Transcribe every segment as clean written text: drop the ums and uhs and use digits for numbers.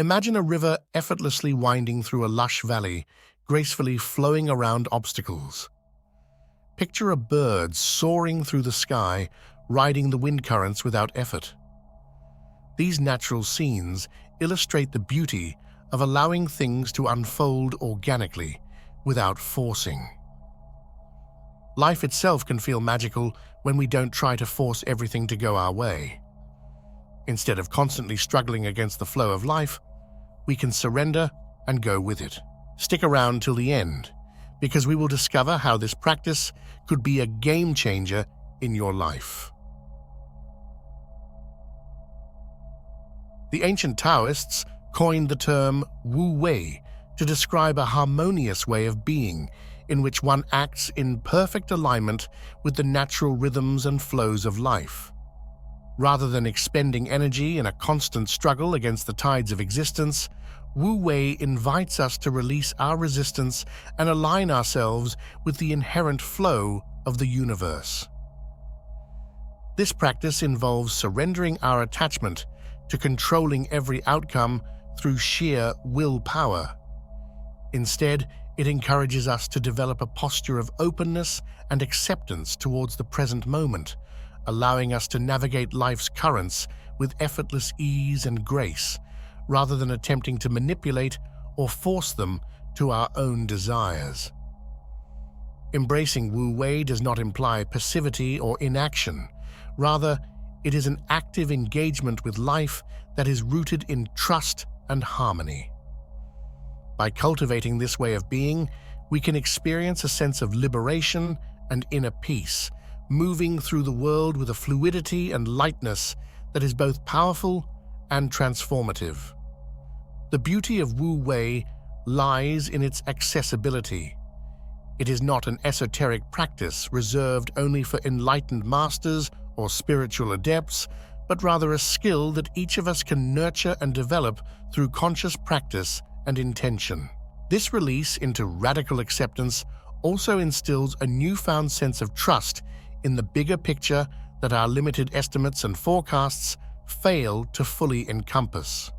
Imagine a river effortlessly winding through a lush valley, gracefully flowing around obstacles. Picture a bird soaring through the sky, riding the wind currents without effort. These natural scenes illustrate the beauty of allowing things to unfold organically, without forcing. Life itself can feel magical when we don't try to force everything to go our way. Instead of constantly struggling against the flow of life, we can surrender and go with it. Stick around till the end, because we will discover how this practice could be a game changer in your life. The ancient Taoists coined the term Wu Wei to describe a harmonious way of being in which one acts in perfect alignment with the natural rhythms and flows of life. Rather than expending energy in a constant struggle against the tides of existence, Wu Wei invites us to release our resistance and align ourselves with the inherent flow of the universe. This practice involves surrendering our attachment to controlling every outcome through sheer willpower. Instead, it encourages us to develop a posture of openness and acceptance towards the present moment, allowing us to navigate life's currents with effortless ease and grace, rather than attempting to manipulate or force them to our own desires. Embracing Wu Wei does not imply passivity or inaction. Rather, it is an active engagement with life that is rooted in trust and harmony. By cultivating this way of being, we can experience a sense of liberation and inner peace, moving through the world with a fluidity and lightness that is both powerful and transformative. The beauty of Wu Wei lies in its accessibility. It is not an esoteric practice reserved only for enlightened masters or spiritual adepts, but rather a skill that each of us can nurture and develop through conscious practice and intention. This release into radical acceptance also instills a newfound sense of trust in the bigger picture that our limited estimates and forecasts fail to fully encompass.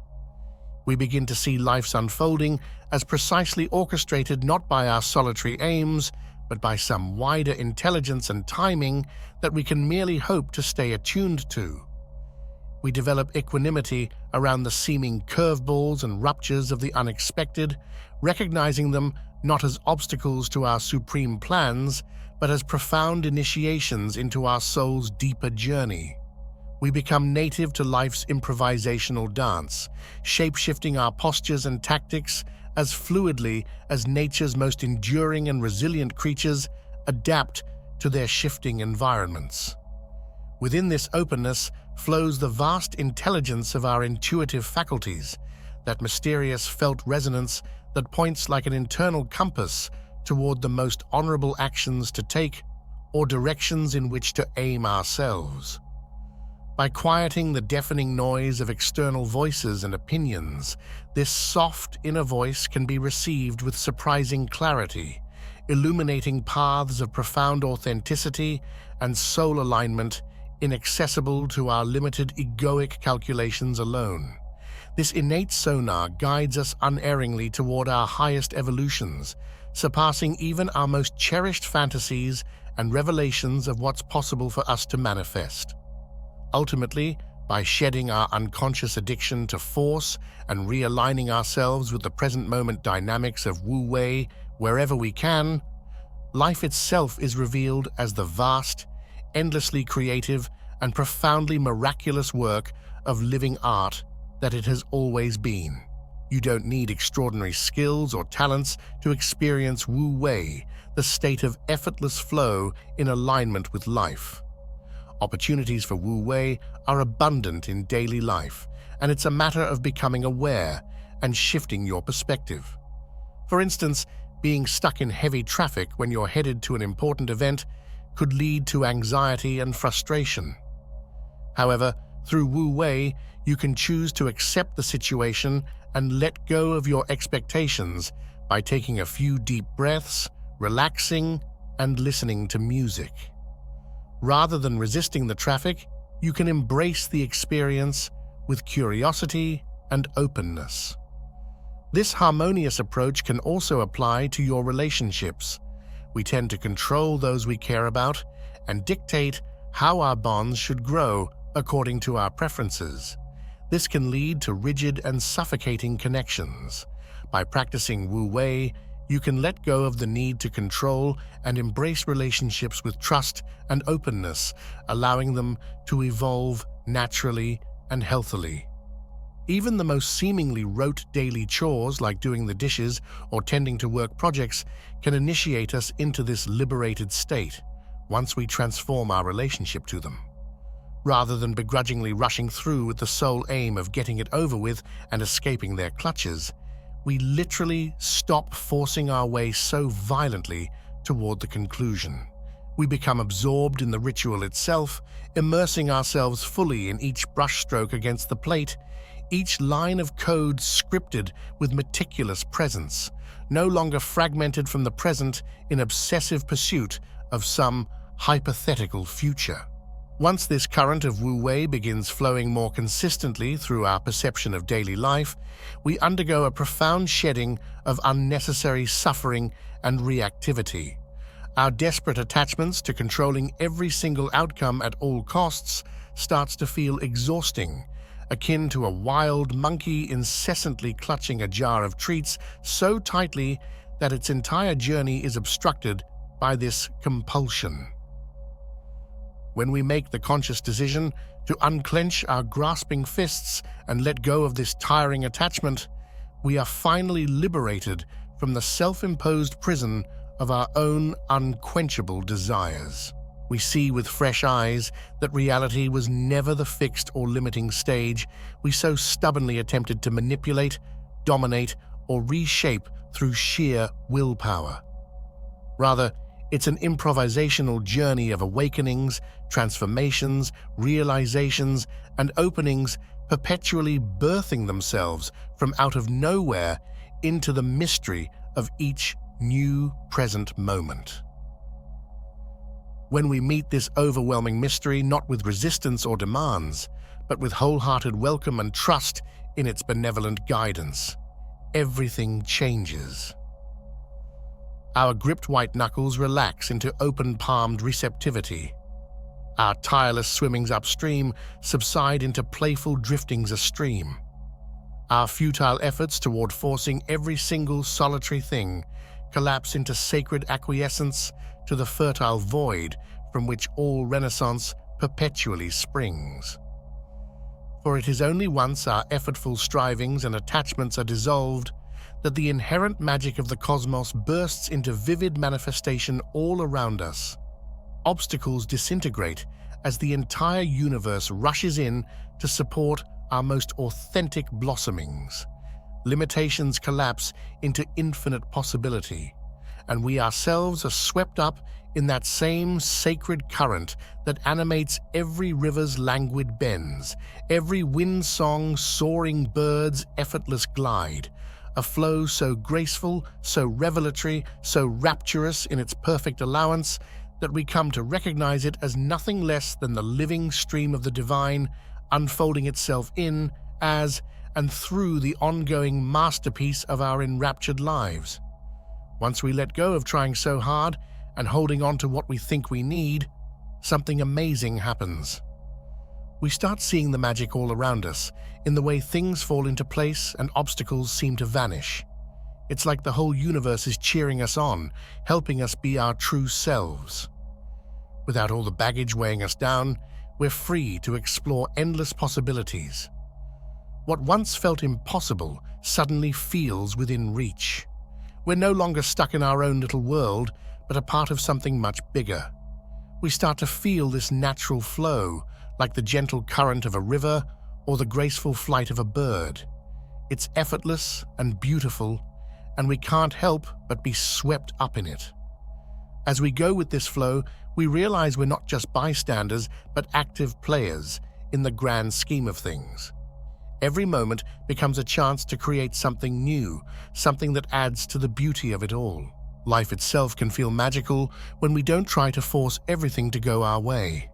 We begin to see life's unfolding as precisely orchestrated not by our solitary aims, but by some wider intelligence and timing that we can merely hope to stay attuned to. We develop equanimity around the seeming curveballs and ruptures of the unexpected, recognizing them not as obstacles to our supreme plans, but as profound initiations into our soul's deeper journey. We become native to life's improvisational dance, shape-shifting our postures and tactics as fluidly as nature's most enduring and resilient creatures adapt to their shifting environments. Within this openness flows the vast intelligence of our intuitive faculties, that mysterious felt resonance that points like an internal compass toward the most honorable actions to take or directions in which to aim ourselves. By quieting the deafening noise of external voices and opinions, this soft inner voice can be received with surprising clarity, illuminating paths of profound authenticity and soul alignment inaccessible to our limited egoic calculations alone. This innate sonar guides us unerringly toward our highest evolutions, surpassing even our most cherished fantasies and revelations of what's possible for us to manifest. Ultimately, by shedding our unconscious addiction to force and realigning ourselves with the present moment dynamics of Wu Wei wherever we can, life itself is revealed as the vast, endlessly creative, and profoundly miraculous work of living art that it has always been. You don't need extraordinary skills or talents to experience Wu Wei, the state of effortless flow in alignment with life. Opportunities for Wu Wei are abundant in daily life, and it's a matter of becoming aware and shifting your perspective. For instance, being stuck in heavy traffic when you're headed to an important event could lead to anxiety and frustration. However, through Wu Wei, you can choose to accept the situation and let go of your expectations by taking a few deep breaths, relaxing, and listening to music. Rather than resisting the traffic, you can embrace the experience with curiosity and openness. This harmonious approach can also apply to your relationships. We tend to control those we care about and dictate how our bonds should grow according to our preferences. This can lead to rigid and suffocating connections. By practicing Wu Wei, you can let go of the need to control and embrace relationships with trust and openness, allowing them to evolve naturally and healthily. Even the most seemingly rote daily chores like doing the dishes or tending to work projects can initiate us into this liberated state once we transform our relationship to them. Rather than begrudgingly rushing through with the sole aim of getting it over with and escaping their clutches, we literally stop forcing our way so violently toward the conclusion. We become absorbed in the ritual itself, immersing ourselves fully in each brushstroke against the plate, each line of code scripted with meticulous presence, no longer fragmented from the present in obsessive pursuit of some hypothetical future. Once this current of Wu Wei begins flowing more consistently through our perception of daily life, we undergo a profound shedding of unnecessary suffering and reactivity. Our desperate attachments to controlling every single outcome at all costs starts to feel exhausting, akin to a wild monkey incessantly clutching a jar of treats so tightly that its entire journey is obstructed by this compulsion. When we make the conscious decision to unclench our grasping fists and let go of this tiring attachment, we are finally liberated from the self-imposed prison of our own unquenchable desires. We see with fresh eyes that reality was never the fixed or limiting stage we so stubbornly attempted to manipulate, dominate, or reshape through sheer willpower. Rather, it's an improvisational journey of awakenings, transformations, realizations, and openings perpetually birthing themselves from out of nowhere into the mystery of each new present moment. When we meet this overwhelming mystery not with resistance or demands, but with wholehearted welcome and trust in its benevolent guidance, everything changes. Our gripped white knuckles relax into open-palmed receptivity. Our tireless swimmings upstream subside into playful driftings astream. Our futile efforts toward forcing every single solitary thing collapse into sacred acquiescence to the fertile void from which all renaissance perpetually springs. For it is only once our effortful strivings and attachments are dissolved that the inherent magic of the cosmos bursts into vivid manifestation all around us. Obstacles disintegrate as the entire universe rushes in to support our most authentic blossomings. Limitations collapse into infinite possibility, and we ourselves are swept up in that same sacred current that animates every river's languid bends, every wind-song soaring bird's effortless glide, a flow so graceful, so revelatory, so rapturous in its perfect allowance that we come to recognize it as nothing less than the living stream of the divine unfolding itself in, as, and through the ongoing masterpiece of our enraptured lives. Once we let go of trying so hard and holding on to what we think we need, something amazing happens. We start seeing the magic all around us, in the way things fall into place and obstacles seem to vanish. It's like the whole universe is cheering us on, helping us be our true selves. Without all the baggage weighing us down, we're free to explore endless possibilities. What once felt impossible suddenly feels within reach. We're no longer stuck in our own little world, but a part of something much bigger. We start to feel this natural flow, like the gentle current of a river or the graceful flight of a bird. It's effortless and beautiful, and we can't help but be swept up in it. As we go with this flow, we realize we're not just bystanders, but active players in the grand scheme of things. Every moment becomes a chance to create something new, something that adds to the beauty of it all. Life itself can feel magical when we don't try to force everything to go our way.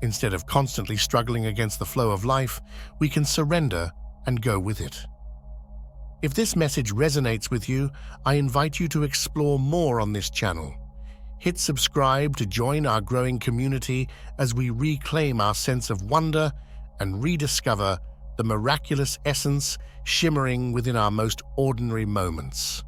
Instead of constantly struggling against the flow of life, we can surrender and go with it. If this message resonates with you, I invite you to explore more on this channel. Hit subscribe to join our growing community as we reclaim our sense of wonder and rediscover the miraculous essence shimmering within our most ordinary moments.